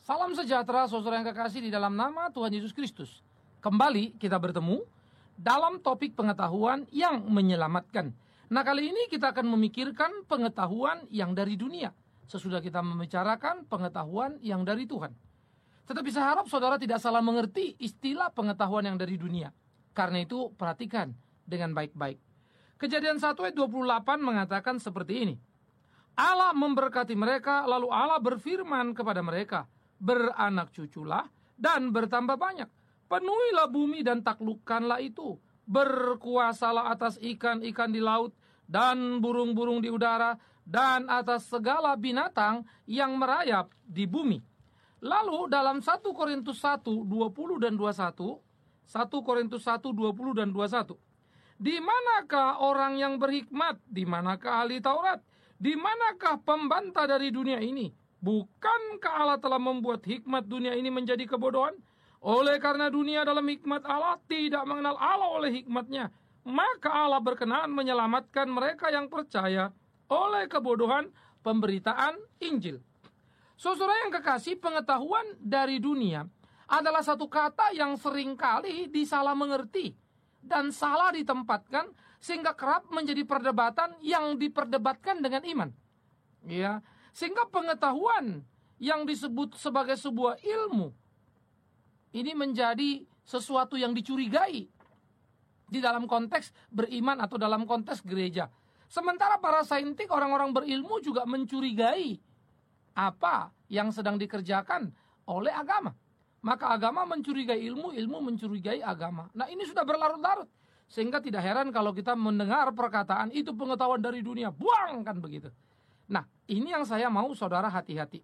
Salam sejahtera saudara yang kekasih di dalam nama Tuhan Yesus Kristus. Kembali kita bertemu dalam topik pengetahuan yang menyelamatkan. Nah, kali ini kita akan memikirkan pengetahuan yang dari dunia, sesudah kita membicarakan pengetahuan yang dari Tuhan. Tetapi saya harap saudara tidak salah mengerti istilah pengetahuan yang dari dunia. Karena itu perhatikan dengan baik-baik. Kejadian 1 ayat 28 mengatakan seperti ini. Allah memberkati mereka, lalu Allah berfirman kepada mereka, beranak cuculah dan bertambah banyak. Penuhilah bumi dan taklukkanlah itu. Berkuasalah atas ikan-ikan di laut dan burung-burung di udara dan atas segala binatang yang merayap di bumi. Lalu dalam 1 Korintus 1, 20 dan 21, 1 Korintus 1, 20 dan 21. Di manakah orang yang berhikmat? Di manakah ahli Taurat? Di manakah pembantah dari dunia ini? Bukankah Allah telah membuat hikmat dunia ini menjadi kebodohan? Oleh karena dunia dalam hikmat Allah tidak mengenal Allah oleh hikmatnya, maka Allah berkenan menyelamatkan mereka yang percaya oleh kebodohan pemberitaan Injil. Saudara yang kekasih, pengetahuan dari dunia adalah satu kata yang seringkali disalah mengerti dan salah ditempatkan sehingga kerap menjadi perdebatan yang diperdebatkan dengan iman. Ya, sehingga pengetahuan yang disebut sebagai sebuah ilmu ini menjadi sesuatu yang dicurigai di dalam konteks beriman atau dalam konteks gereja. Sementara para saintik, orang-orang berilmu juga mencurigai apa yang sedang dikerjakan oleh agama. Maka agama mencurigai ilmu, ilmu mencurigai agama. Nah, ini sudah berlarut-larut. Sehingga tidak heran kalau kita mendengar perkataan itu pengetahuan dari dunia. Buang, kan begitu. Nah, ini yang saya mau saudara hati-hati.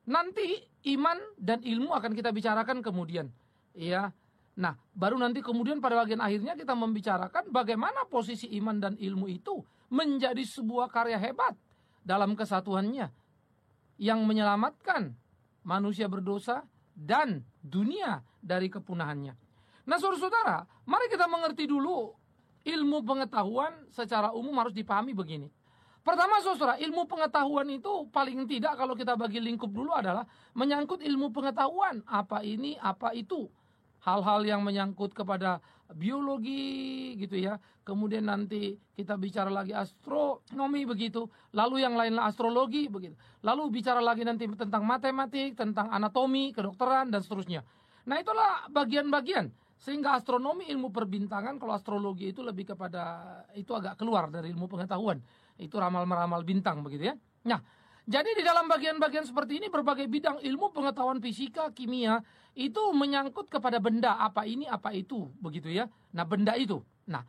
Nanti iman dan ilmu akan kita bicarakan kemudian. Ya. Nah, baru nanti kemudian pada bagian akhirnya kita membicarakan bagaimana posisi iman dan ilmu itu menjadi sebuah karya hebat dalam kesatuannya yang menyelamatkan manusia berdosa dan dunia dari kepunahannya. Nah, saudara-saudara, mari kita mengerti dulu ilmu pengetahuan secara umum harus dipahami begini. Pertama, saudara, ilmu pengetahuan itu paling tidak kalau kita bagi lingkup dulu adalah menyangkut ilmu pengetahuan. Apa ini, apa itu. Hal-hal yang menyangkut kepada biologi gitu ya. Kemudian nanti kita bicara lagi astronomi begitu. Lalu yang lainlah astrologi begitu. Lalu bicara lagi nanti tentang matematik, tentang anatomi, kedokteran dan seterusnya. Nah, itulah bagian-bagian. Sehingga astronomi ilmu perbintangan, kalau astrologi itu lebih kepada, itu agak keluar dari ilmu pengetahuan. Itu ramal-meramal bintang begitu ya. Nah, jadi di dalam bagian-bagian seperti ini berbagai bidang ilmu pengetahuan fisika, kimia itu menyangkut kepada benda, apa ini, apa itu begitu ya. Nah, benda itu. Nah,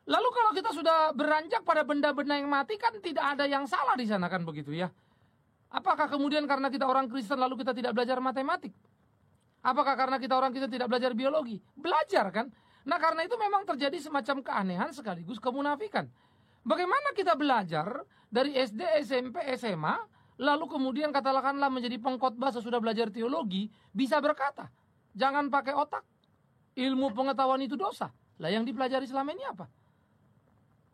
lalu kalau kita sudah beranjak pada benda-benda yang mati kan tidak ada yang salah di sana kan begitu ya. Apakah kemudian karena kita orang Kristen lalu kita tidak belajar matematik? Apakah karena kita tidak belajar biologi? Belajar kan? Nah, karena itu memang terjadi semacam keanehan sekaligus kemunafikan. Bagaimana kita belajar dari SD, SMP, SMA, lalu kemudian katakanlah menjadi pengkhotbah sesudah belajar teologi, bisa berkata, jangan pakai otak, ilmu pengetahuan itu dosa. Lah yang dipelajari selama ini apa?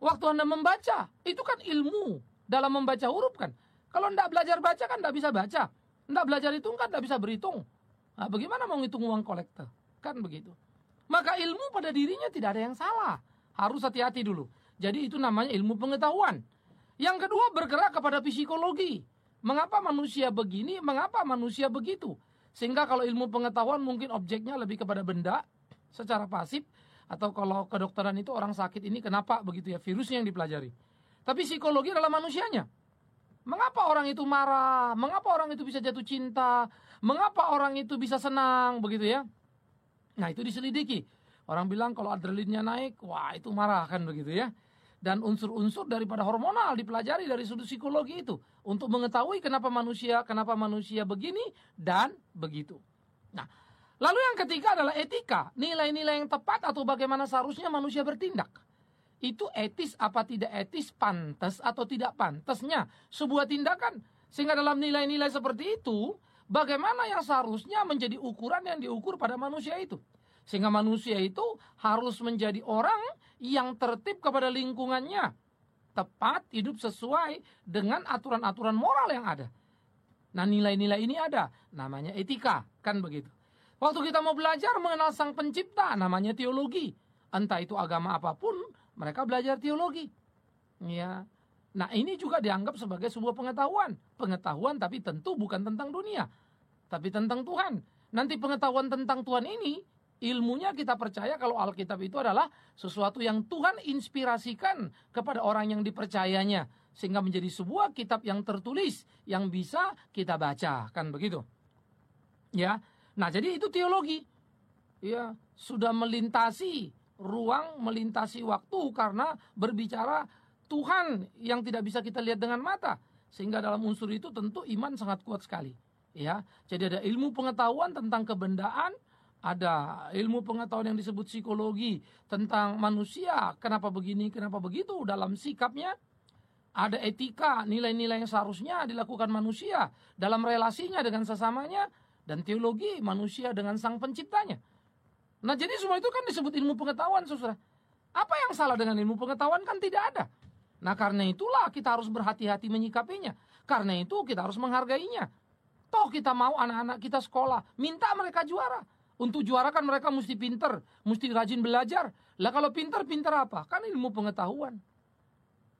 Waktu Anda membaca, itu kan ilmu dalam membaca huruf kan. Kalau Anda belajar baca kan Anda bisa baca. Anda belajar hitung kan Anda bisa berhitung. Nah, bagaimana mau ngitung uang kolektor? Kan begitu. Maka ilmu pada dirinya tidak ada yang salah. Harus hati-hati dulu. Jadi itu namanya ilmu pengetahuan. Yang kedua bergerak kepada psikologi. Mengapa manusia begini, mengapa manusia begitu. Sehingga kalau ilmu pengetahuan mungkin objeknya lebih kepada benda secara pasif. Atau kalau kedokteran itu orang sakit ini kenapa begitu ya, virusnya yang dipelajari. Tapi psikologi adalah manusianya. Mengapa orang itu marah? Mengapa orang itu bisa jatuh cinta? Mengapa orang itu bisa senang? Begitu ya. Nah, itu diselidiki. Orang bilang kalau adrenalinnya naik, wah itu marah kan begitu ya. Dan unsur-unsur daripada hormonal dipelajari dari sudut psikologi itu. Untuk mengetahui kenapa manusia begini dan begitu. Nah, lalu yang ketiga adalah etika. Nilai-nilai yang tepat atau bagaimana seharusnya manusia bertindak. Itu etis apa tidak etis, pantas atau tidak pantasnya sebuah tindakan. Sehingga dalam nilai-nilai seperti itu, bagaimana yang seharusnya menjadi ukuran yang diukur pada manusia itu. Sehingga manusia itu harus menjadi orang yang tertib kepada lingkungannya. Tepat, hidup sesuai dengan aturan-aturan moral yang ada. Nah, nilai-nilai ini ada, namanya etika, kan begitu. Waktu kita mau belajar mengenal Sang Pencipta, namanya teologi. Entah itu agama apapun, mereka belajar teologi. Ya. Nah, ini juga dianggap sebagai sebuah pengetahuan. Pengetahuan tapi tentu bukan tentang dunia, tapi tentang Tuhan. Nanti pengetahuan tentang Tuhan ini, ilmunya kita percaya kalau Alkitab itu adalah sesuatu yang Tuhan inspirasikan kepada orang yang dipercayanya, sehingga menjadi sebuah kitab yang tertulis yang bisa kita baca, kan begitu. Ya. Nah, jadi itu teologi. Ya, sudah melintasi ruang, melintasi waktu karena berbicara Tuhan yang tidak bisa kita lihat dengan mata. Sehingga dalam unsur itu tentu iman sangat kuat sekali. Ya, jadi ada ilmu pengetahuan tentang kebendaan, ada ilmu pengetahuan yang disebut psikologi tentang manusia, kenapa begini, kenapa begitu dalam sikapnya. Ada etika, nilai-nilai yang seharusnya dilakukan manusia dalam relasinya dengan sesamanya, dan teologi manusia dengan Sang Penciptanya. Nah, jadi semua itu kan disebut ilmu pengetahuan, saudara. Apa yang salah dengan ilmu pengetahuan? Kan tidak ada. Nah, karena itulah kita harus berhati-hati menyikapinya. Karena itu kita harus menghargainya. Toh kita mau anak-anak kita sekolah, minta mereka juara. Untuk juara kan mereka mesti pinter, mesti rajin belajar. Lah kalau pinter apa? Kan ilmu pengetahuan.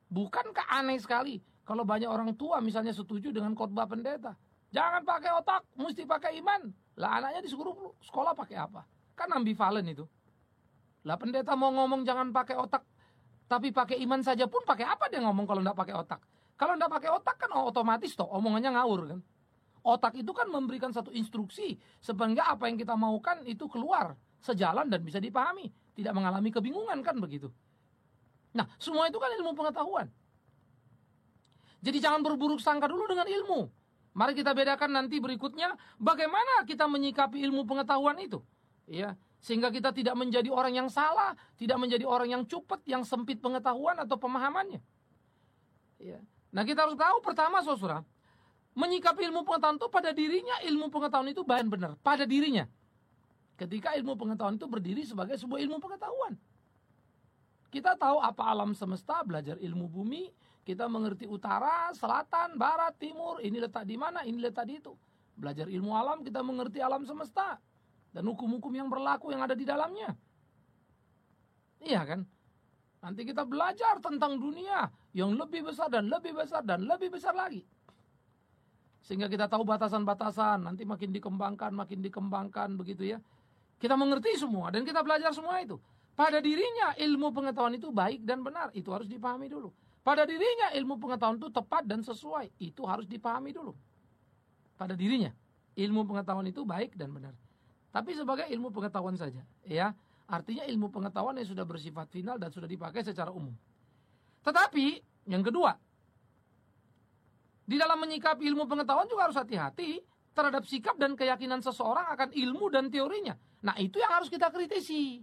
Bukankah aneh sekali kalau banyak orang tua misalnya setuju dengan khotbah pendeta? Jangan pakai otak, mesti pakai iman. Lah anaknya disuruh sekolah pakai apa? Kan ambivalen itu. Lah pendeta mau ngomong jangan pakai otak, tapi pakai iman saja pun pakai apa dia ngomong kalau enggak pakai otak? Kalau enggak pakai otak kan otomatis toh omongannya ngawur kan. Otak itu kan memberikan satu instruksi sehingga apa yang kita maukan itu keluar sejalan dan bisa dipahami, tidak mengalami kebingungan, kan begitu. Nah, semua itu kan ilmu pengetahuan. Jadi jangan berburuk sangka dulu dengan ilmu. Mari kita bedakan nanti berikutnya bagaimana kita menyikapi ilmu pengetahuan itu. Ya, sehingga kita tidak menjadi orang yang salah, tidak menjadi orang yang cupet, yang sempit pengetahuan atau pemahamannya. Ya. Nah, kita harus tahu pertama, saudara, menyikapi ilmu pengetahuan itu pada dirinya, ilmu pengetahuan itu baik benar pada dirinya. Ketika ilmu pengetahuan itu berdiri sebagai sebuah ilmu pengetahuan. Kita tahu apa alam semesta, belajar ilmu bumi, kita mengerti utara, selatan, barat, timur, ini letak di mana, ini letak di itu. Belajar ilmu alam, kita mengerti alam semesta dan hukum-hukum yang berlaku yang ada di dalamnya. Iya kan? Nanti kita belajar tentang dunia yang lebih besar dan lebih besar dan lebih besar lagi. Sehingga kita tahu batasan-batasan, nanti makin dikembangkan begitu ya. Kita mengerti semua dan kita belajar semua itu. Pada dirinya ilmu pengetahuan itu baik dan benar, itu harus dipahami dulu. Pada dirinya ilmu pengetahuan itu tepat dan sesuai, itu harus dipahami dulu. Pada dirinya ilmu pengetahuan itu baik dan benar. Tapi sebagai ilmu pengetahuan saja, ya. Artinya ilmu pengetahuan yang sudah bersifat final dan sudah dipakai secara umum. Tetapi yang kedua, di dalam menyikapi ilmu pengetahuan juga harus hati-hati terhadap sikap dan keyakinan seseorang akan ilmu dan teorinya. Nah, itu yang harus kita kritisi.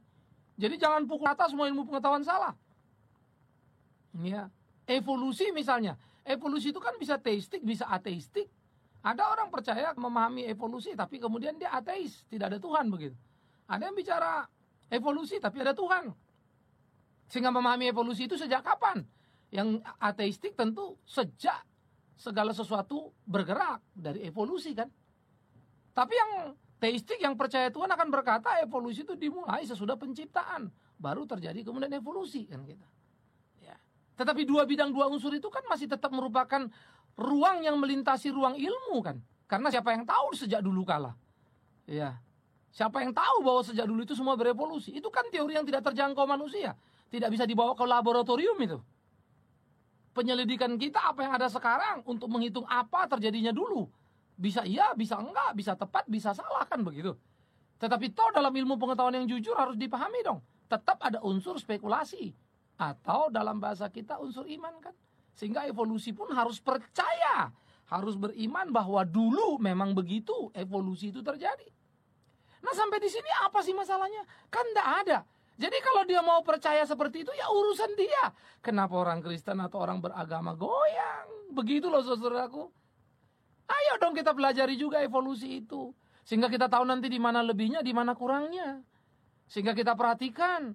Jadi jangan pukul rata semua ilmu pengetahuan salah. Ya. Evolusi misalnya. Evolusi itu kan bisa teistik, bisa ateistik. Ada orang percaya memahami evolusi tapi kemudian dia ateis, tidak ada Tuhan begitu. Ada yang bicara evolusi tapi ada Tuhan. Sehingga memahami evolusi itu sejak kapan? Yang ateistik tentu sejak segala sesuatu bergerak dari evolusi kan. Tapi yang teistik yang percaya Tuhan akan berkata evolusi itu dimulai sesudah penciptaan, baru terjadi kemudian evolusi kan kita. Ya. Tetapi dua bidang dua unsur itu kan masih tetap merupakan ruang yang melintasi ruang ilmu kan. Karena siapa yang tahu sejak dulu kala. Ya. Siapa yang tahu bahwa sejak dulu itu semua berevolusi? Itu kan teori yang tidak terjangkau manusia. Tidak bisa dibawa ke laboratorium itu. Penyelidikan kita apa yang ada sekarang untuk menghitung apa terjadinya dulu. Bisa iya, bisa enggak, bisa tepat, bisa salah kan begitu. Tetapi toh dalam ilmu pengetahuan yang jujur harus dipahami dong. Tetap ada unsur spekulasi. Atau dalam bahasa kita unsur iman kan. Sehingga evolusi pun harus percaya. Harus beriman bahwa dulu memang begitu evolusi itu terjadi. Nah sampai di sini apa sih masalahnya? Kan enggak ada. Jadi kalau dia mau percaya seperti itu ya urusan dia. Kenapa orang Kristen atau orang beragama goyang? Begitu loh saudaraku. Ayo dong kita pelajari juga evolusi itu. Sehingga kita tahu nanti di mana lebihnya, di mana kurangnya. Sehingga kita perhatikan.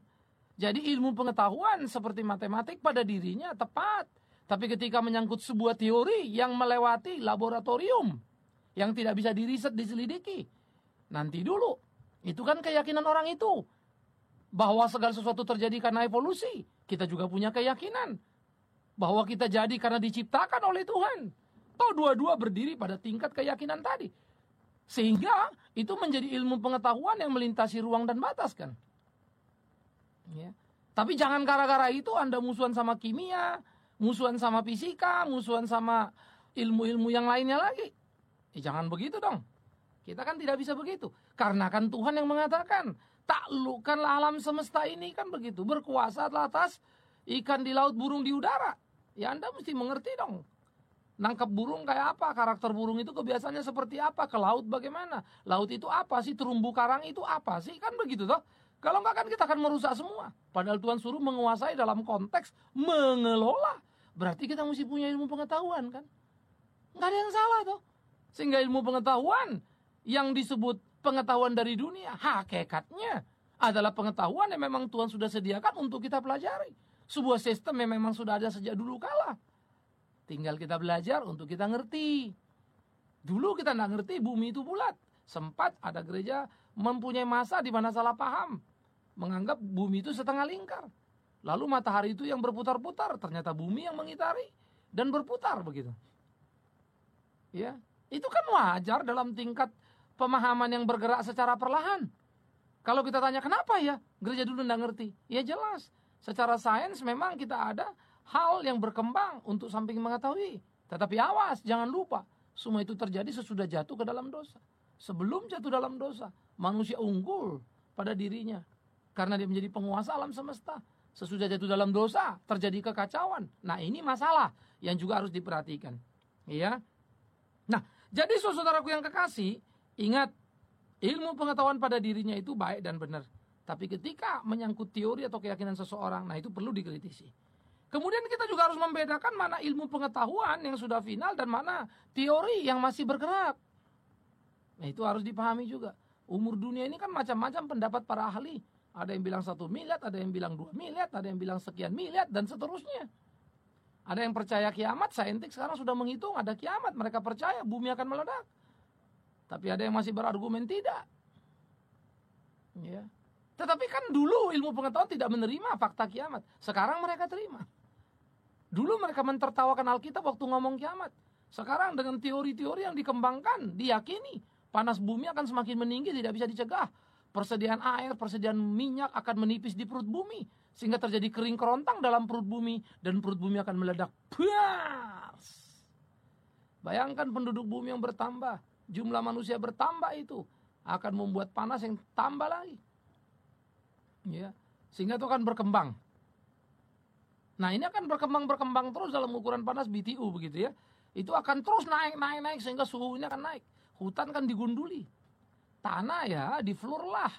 Jadi ilmu pengetahuan seperti matematik pada dirinya tepat. Tapi ketika menyangkut sebuah teori yang melewati laboratorium. yang tidak bisa diriset, diselidiki. Nanti dulu. Itu kan keyakinan orang itu. Bahwa segala sesuatu terjadi karena evolusi. Kita juga punya keyakinan. Bahwa kita jadi karena diciptakan oleh Tuhan. Toh dua-dua berdiri pada tingkat keyakinan tadi. Sehingga itu menjadi ilmu pengetahuan yang melintasi ruang dan batas kan. Ya. Tapi jangan gara-gara itu Anda musuhan sama kimia, musuhan sama fisika, musuhan sama ilmu-ilmu yang lainnya lagi. Jangan begitu dong. Kita kan tidak bisa begitu. Karena kan Tuhan yang mengatakan, taklukkanlah alam semesta ini kan begitu. Berkuasa atas ikan di laut, burung di udara. Ya Anda mesti mengerti dong. Nangkap burung kayak apa? Karakter burung itu kebiasaannya seperti apa? Ke laut bagaimana? Laut itu apa sih? Terumbu karang itu apa sih? Kan begitu toh. Kalau enggak kan kita akan merusak semua. Padahal Tuhan suruh menguasai dalam konteks mengelola. Berarti kita mesti punya ilmu pengetahuan kan. Enggak ada yang salah toh. Sehingga ilmu pengetahuan yang disebut pengetahuan dari dunia, hakikatnya adalah pengetahuan yang memang Tuhan sudah sediakan untuk kita pelajari. Sebuah sistem yang memang sudah ada sejak dulu kala. Tinggal kita belajar untuk kita ngerti. Dulu kita nggak ngerti bumi itu bulat. Sempat ada gereja mempunyai masa di mana salah paham. Menganggap bumi itu setengah lingkar. Lalu matahari itu yang berputar-putar. Ternyata bumi yang mengitari dan berputar begitu. Ya, itu kan wajar dalam tingkat pemahaman yang bergerak secara perlahan. Kalau kita tanya kenapa ya gereja dulu nggak ngerti? Ya jelas. Secara sains memang kita ada hal yang berkembang untuk samping mengetahui. Tetapi awas, jangan lupa. Semua itu terjadi sesudah jatuh ke dalam dosa. Sebelum jatuh dalam dosa, manusia unggul pada dirinya. Karena dia menjadi penguasa alam semesta. Sesudah jatuh dalam dosa, terjadi kekacauan. Nah ini masalah yang juga harus diperhatikan. Ya. Nah, jadi saudaraku yang kekasih, ingat, ilmu pengetahuan pada dirinya itu baik dan benar. Tapi ketika menyangkut teori atau keyakinan seseorang, nah itu perlu dikritisi. Kemudian kita juga harus membedakan mana ilmu pengetahuan yang sudah final dan mana teori yang masih bergerak. Nah itu harus dipahami juga. Umur dunia ini kan macam-macam pendapat para ahli. Ada yang bilang 1 miliar, ada yang bilang 2 miliar, ada yang bilang sekian miliar, dan seterusnya. Ada yang percaya kiamat, saintik sekarang sudah menghitung ada kiamat. Mereka percaya bumi akan meledak. Tapi ada yang masih berargumen tidak. Ya. Tetapi kan dulu ilmu pengetahuan tidak menerima fakta kiamat. Sekarang mereka terima. Dulu mereka mentertawakan Alkitab waktu ngomong kiamat. Sekarang dengan teori-teori yang dikembangkan, diyakini panas bumi akan semakin meninggi, tidak bisa dicegah. Persediaan air, persediaan minyak akan menipis di perut bumi. Sehingga terjadi kering kerontang dalam perut bumi. Dan perut bumi akan meledak. Puas! Bayangkan penduduk bumi yang bertambah. Jumlah manusia bertambah itu. Akan membuat panas yang tambah lagi. Ya, sehingga itu akan berkembang. Nah ini akan berkembang terus dalam ukuran panas BTU begitu ya. Itu akan terus naik sehingga suhunya akan naik. Hutan kan digunduli. Tanah ya diflur lah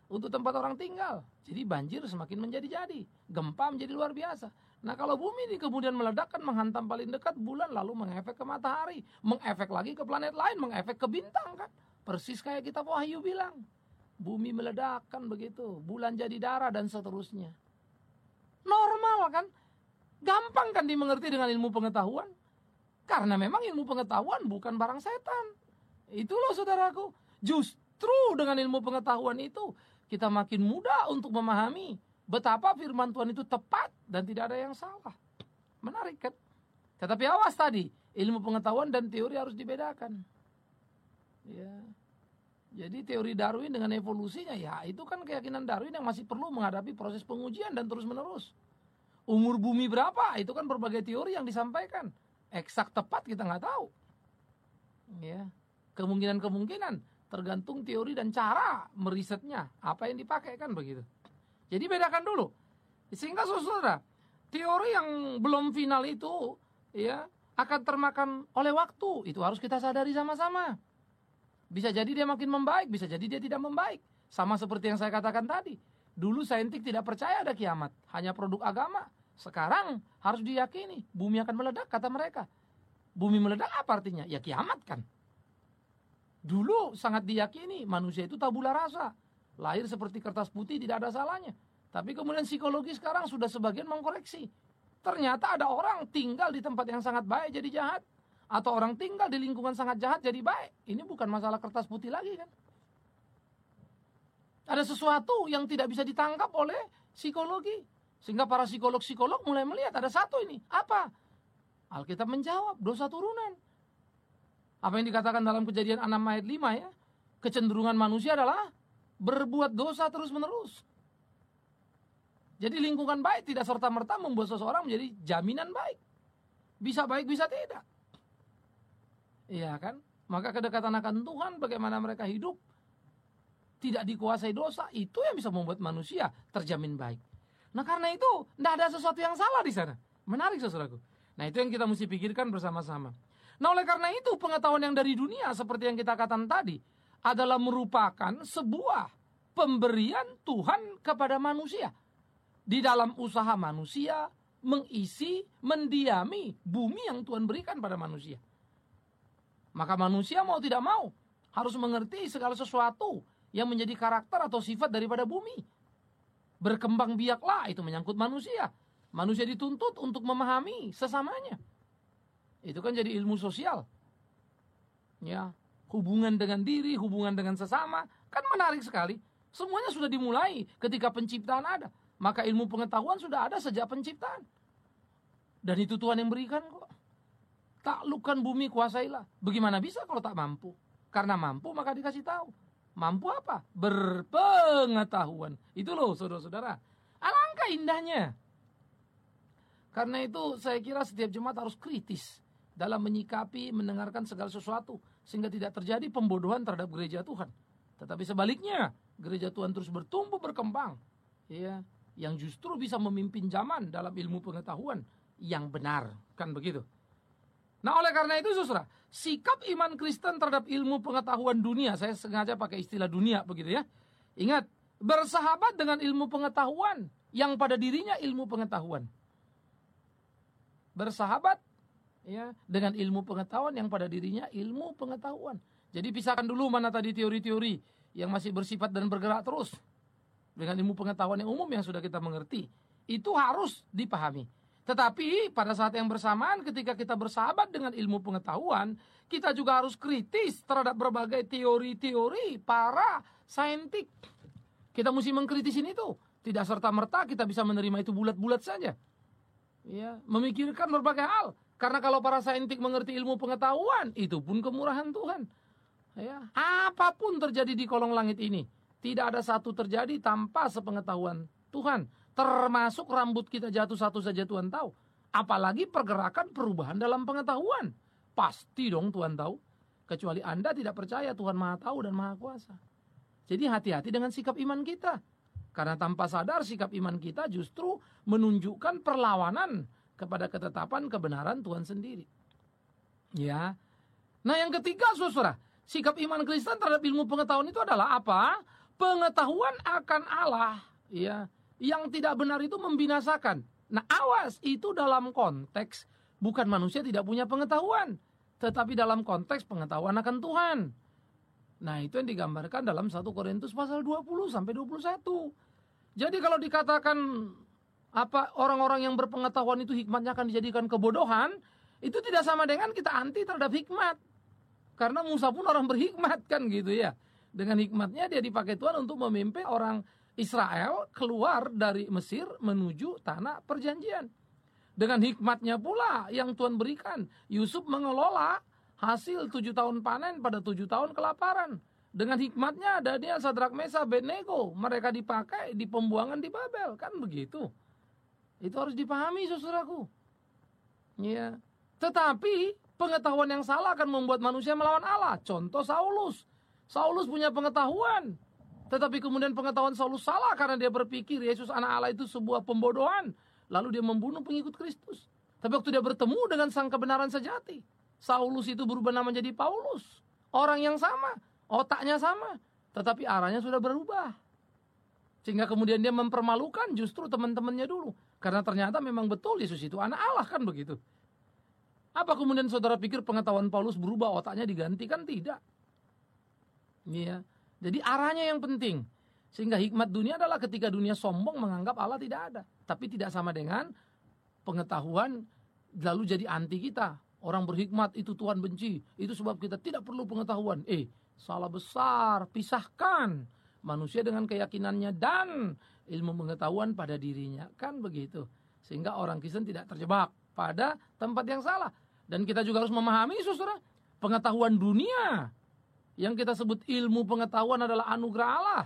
untuk tempat orang tinggal. Jadi banjir semakin menjadi-jadi. Gempa menjadi luar biasa. Nah kalau bumi ini kemudian meledak kan menghantam paling dekat bulan lalu mengefek ke matahari. Mengefek lagi ke planet lain, mengefek ke bintang kan. Persis kayak kitab Wahyu bilang. Bumi meledakkan begitu. Bulan jadi darah dan seterusnya. Normal kan. Gampang kan dimengerti dengan ilmu pengetahuan. Karena memang ilmu pengetahuan bukan barang setan. Itu loh saudaraku. Justru dengan ilmu pengetahuan itu kita makin mudah untuk memahami betapa firman Tuhan itu tepat dan tidak ada yang salah. Menarik kan? Tetapi awas tadi, ilmu pengetahuan dan teori harus dibedakan. Ya. Jadi teori Darwin dengan evolusinya ya itu kan keyakinan Darwin yang masih perlu menghadapi proses pengujian dan terus menerus. Umur bumi berapa? Itu kan berbagai teori yang disampaikan. Eksak tepat kita nggak tahu. Ya. Kemungkinan tergantung teori dan cara merisetnya. Apa yang dipakai kan begitu. Jadi bedakan dulu. Sehingga saudara, teori yang belum final itu ya akan termakan oleh waktu. Itu harus kita sadari sama-sama. Bisa jadi dia makin membaik, bisa jadi dia tidak membaik. Sama seperti yang saya katakan tadi. Dulu saintik tidak percaya ada kiamat, hanya produk agama. Sekarang harus diyakini, bumi akan meledak kata mereka. Bumi meledak apa artinya? Ya kiamat kan. Dulu sangat diyakini manusia itu tabula rasa. Lahir seperti kertas putih tidak ada salahnya. Tapi kemudian psikologi sekarang sudah sebagian mengkoreksi. Ternyata ada orang tinggal di tempat yang sangat baik jadi jahat. Atau orang tinggal di lingkungan sangat jahat jadi baik. Ini bukan masalah kertas putih lagi kan. Ada sesuatu yang tidak bisa ditangkap oleh psikologi. Sehingga para psikolog-psikolog mulai melihat ada satu ini. Apa? Alkitab menjawab, dosa turunan. Apa yang dikatakan dalam Kejadian 6 ayat 5 ya. Kecenderungan manusia adalah berbuat dosa terus-menerus. Jadi lingkungan baik tidak serta-merta membuat seseorang menjadi jaminan baik. Bisa baik, bisa tidak. Iya kan? Maka kedekatan akan Tuhan, bagaimana mereka hidup tidak dikuasai dosa, itu yang bisa membuat manusia terjamin baik. Nah karena itu, tidak ada sesuatu yang salah di sana. Menarik saudaraku. Nah itu yang kita mesti pikirkan bersama-sama. Nah oleh karena itu, pengetahuan yang dari dunia, seperti yang kita katakan tadi, adalah merupakan sebuah pemberian Tuhan kepada manusia. Di dalam usaha manusia, mengisi, mendiami bumi yang Tuhan berikan pada manusia. Maka manusia mau tidak mau harus mengerti segala sesuatu yang menjadi karakter atau sifat daripada bumi. Berkembang biaklah, itu menyangkut manusia. Manusia dituntut untuk memahami sesamanya. Itu kan jadi ilmu sosial. Ya, hubungan dengan diri, hubungan dengan sesama, kan menarik sekali. Semuanya sudah dimulai ketika penciptaan ada. Maka ilmu pengetahuan sudah ada sejak penciptaan. Dan itu Tuhan yang berikan kok. Taklukkan bumi, kuasailah. Bagaimana bisa kalau tak mampu? Karena mampu maka dikasih tahu. Mampu apa? Berpengetahuan. Itu loh saudara-saudara. Alangkah indahnya. Karena itu saya kira setiap jemaat harus kritis dalam menyikapi, mendengarkan segala sesuatu. Sehingga tidak terjadi pembodohan terhadap gereja Tuhan. Tetapi sebaliknya, gereja Tuhan terus bertumbuh, berkembang. Ya, yang justru bisa memimpin zaman dalam ilmu pengetahuan yang benar. Kan begitu. Nah oleh karena itu saudara, sikap iman Kristen terhadap ilmu pengetahuan dunia, saya sengaja pakai istilah dunia begitu ya. Ingat, bersahabat dengan ilmu pengetahuan yang pada dirinya ilmu pengetahuan. Bersahabat ya dengan ilmu pengetahuan yang pada dirinya ilmu pengetahuan. Jadi pisahkan dulu mana tadi teori-teori yang masih bersifat dan bergerak terus dengan ilmu pengetahuan yang umum yang sudah kita mengerti. Itu harus dipahami. Tetapi pada saat yang bersamaan ketika kita bersahabat dengan ilmu pengetahuan, kita juga harus kritis terhadap berbagai teori-teori para saintik. Kita mesti mengkritisin itu. Tidak serta-merta kita bisa menerima itu bulat-bulat saja. Ya, memikirkan berbagai hal. Karena kalau para saintik mengerti ilmu pengetahuan, itu pun kemurahan Tuhan. Ya, apapun terjadi di kolong langit ini, tidak ada satu terjadi tanpa sepengetahuan Tuhan. Termasuk rambut kita jatuh satu saja Tuhan tahu. Apalagi pergerakan perubahan dalam pengetahuan. Pasti dong Tuhan tahu. Kecuali Anda tidak percaya Tuhan Maha Tahu dan Maha Kuasa. Jadi hati-hati dengan sikap iman kita. Karena tanpa sadar sikap iman kita justru menunjukkan perlawanan kepada ketetapan kebenaran Tuhan sendiri. Ya. Nah yang ketiga saudara, sikap iman Kristen terhadap ilmu pengetahuan itu adalah apa? Pengetahuan akan Allah. Ya. Yang tidak benar itu membinasakan. Nah awas, itu dalam konteks bukan manusia tidak punya pengetahuan, tetapi dalam konteks pengetahuan akan Tuhan. Nah itu yang digambarkan dalam 1 Korintus pasal 20 sampai 21. Jadi kalau dikatakan apa orang-orang yang berpengetahuan itu hikmatnya akan dijadikan kebodohan, itu tidak sama dengan kita anti terhadap hikmat. Karena Musa pun orang berhikmat kan gitu ya. Dengan hikmatnya dia dipakai Tuhan untuk memimpin orang Israel keluar dari Mesir menuju tanah perjanjian. Dengan hikmatnya pula yang Tuhan berikan, Yusuf mengelola hasil 7 tahun panen pada 7 tahun kelaparan. Dengan hikmatnya ada dia Sadrak Mesa Abednego, mereka dipakai di pembuangan di Babel, kan begitu. Itu harus dipahami saudaraku. Ya. Tetapi pengetahuan yang salah akan membuat manusia melawan Allah. Contoh Saulus. Saulus punya pengetahuan. Tetapi kemudian pengetahuan Saulus salah karena dia berpikir Yesus anak Allah itu sebuah pembodohan. Lalu dia membunuh pengikut Kristus. Tapi waktu dia bertemu dengan sang kebenaran sejati, Saulus itu berubah nama menjadi Paulus. Orang yang sama, otaknya sama, tetapi arahnya sudah berubah. Sehingga kemudian dia mempermalukan justru teman-temannya dulu. Karena ternyata memang betul Yesus itu anak Allah kan begitu. Apa kemudian saudara pikir pengetahuan Paulus berubah, otaknya diganti? Kan tidak. Iya. Jadi arahnya yang penting. Sehingga hikmat dunia adalah ketika dunia sombong menganggap Allah tidak ada. Tapi tidak sama dengan pengetahuan lalu jadi anti kita. Orang berhikmat itu Tuhan benci. Itu sebab kita tidak perlu pengetahuan. Salah besar. Pisahkan manusia dengan keyakinannya dan ilmu pengetahuan pada dirinya. Kan begitu. Sehingga orang Kristen tidak terjebak pada tempat yang salah. Dan kita juga harus memahami, saudara, pengetahuan dunia. Yang kita sebut ilmu pengetahuan adalah anugerah Allah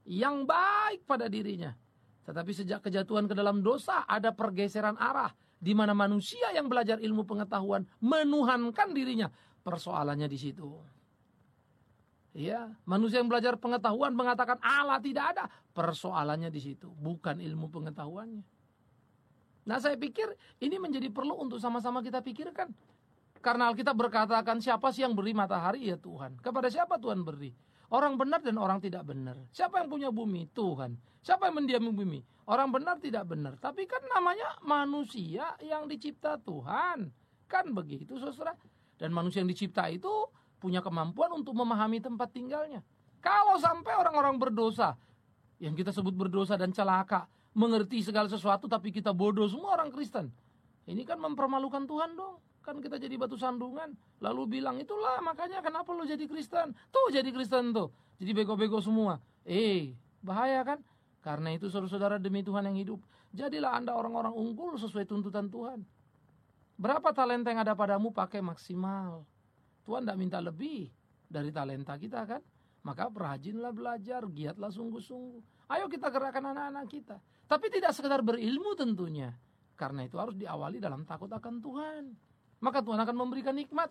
yang baik pada dirinya. Tetapi sejak kejatuhan ke dalam dosa, ada pergeseran arah. Di mana manusia yang belajar ilmu pengetahuan menuhankan dirinya. Persoalannya di situ. Ya, manusia yang belajar pengetahuan mengatakan Allah tidak ada. Persoalannya di situ, bukan ilmu pengetahuannya. Nah, saya pikir ini menjadi perlu untuk sama-sama kita pikirkan. Karena Alkitab berkatakan, siapa sih yang beri matahari? Ya Tuhan. Kepada siapa Tuhan beri? Orang benar dan orang tidak benar. Siapa yang punya bumi? Tuhan. Siapa yang mendiami bumi? Orang benar tidak benar. Tapi kan namanya manusia yang dicipta Tuhan. Kan begitu, saudara. Dan manusia yang dicipta itu punya kemampuan untuk memahami tempat tinggalnya. Kalau sampai orang-orang berdosa, yang kita sebut berdosa dan celaka, mengerti segala sesuatu tapi kita bodoh semua orang Kristen. Ini kan mempermalukan Tuhan dong. Kan kita jadi batu sandungan. Lalu bilang, itulah makanya kenapa lo jadi Kristen. Tuh jadi Kristen tuh. Jadi bego-bego semua. Bahaya kan? Karena itu saudara-saudara, demi Tuhan yang hidup, jadilah Anda orang-orang unggul sesuai tuntutan Tuhan. Berapa talenta yang ada padamu, pakai maksimal. Tuhan tidak minta lebih dari talenta kita kan. Maka rajinlah belajar, giatlah sungguh-sungguh. Ayo kita gerakkan anak-anak kita. Tapi tidak sekedar berilmu tentunya. Karena itu harus diawali dalam takut akan Tuhan. Maka Tuhan akan memberikan nikmat.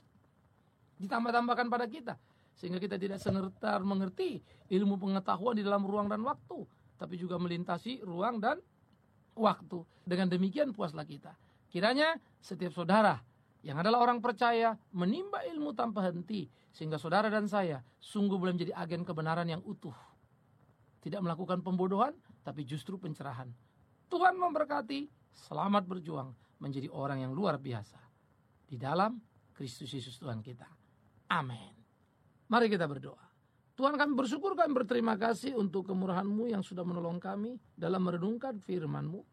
Ditambah-tambahkan pada kita. Sehingga kita tidak senertar mengerti ilmu pengetahuan di dalam ruang dan waktu. Tapi juga melintasi ruang dan waktu. Dengan demikian puaslah kita. Kiranya setiap saudara yang adalah orang percaya menimba ilmu tanpa henti. Sehingga saudara dan saya sungguh boleh menjadi agen kebenaran yang utuh. Tidak melakukan pembodohan, tapi justru pencerahan. Tuhan memberkati, selamat berjuang menjadi orang yang luar biasa. Di dalam Kristus Yesus Tuhan kita. Amin. Mari kita berdoa. Tuhan, kami bersyukur, kami berterima kasih untuk kemurahan-Mu yang sudah menolong kami dalam merenungkan firman-Mu.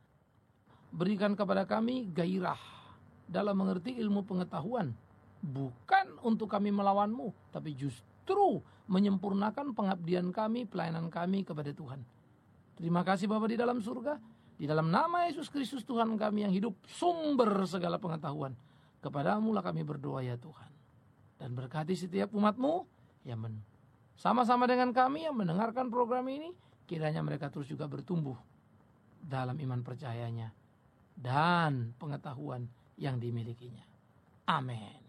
Berikan kepada kami gairah dalam mengerti ilmu pengetahuan. Bukan untuk kami melawan-Mu, tapi justru menyempurnakan pengabdian kami, pelayanan kami kepada Tuhan. Terima kasih Bapa di dalam surga. Di dalam nama Yesus Kristus Tuhan kami yang hidup, sumber segala pengetahuan. Kepadamu lah kami berdoa ya Tuhan. Dan berkati setiap umat-Mu yang sama-sama dengan kami yang mendengarkan program ini, kiranya mereka terus juga bertumbuh dalam iman percayanya dan pengetahuan yang dimilikinya. Amin.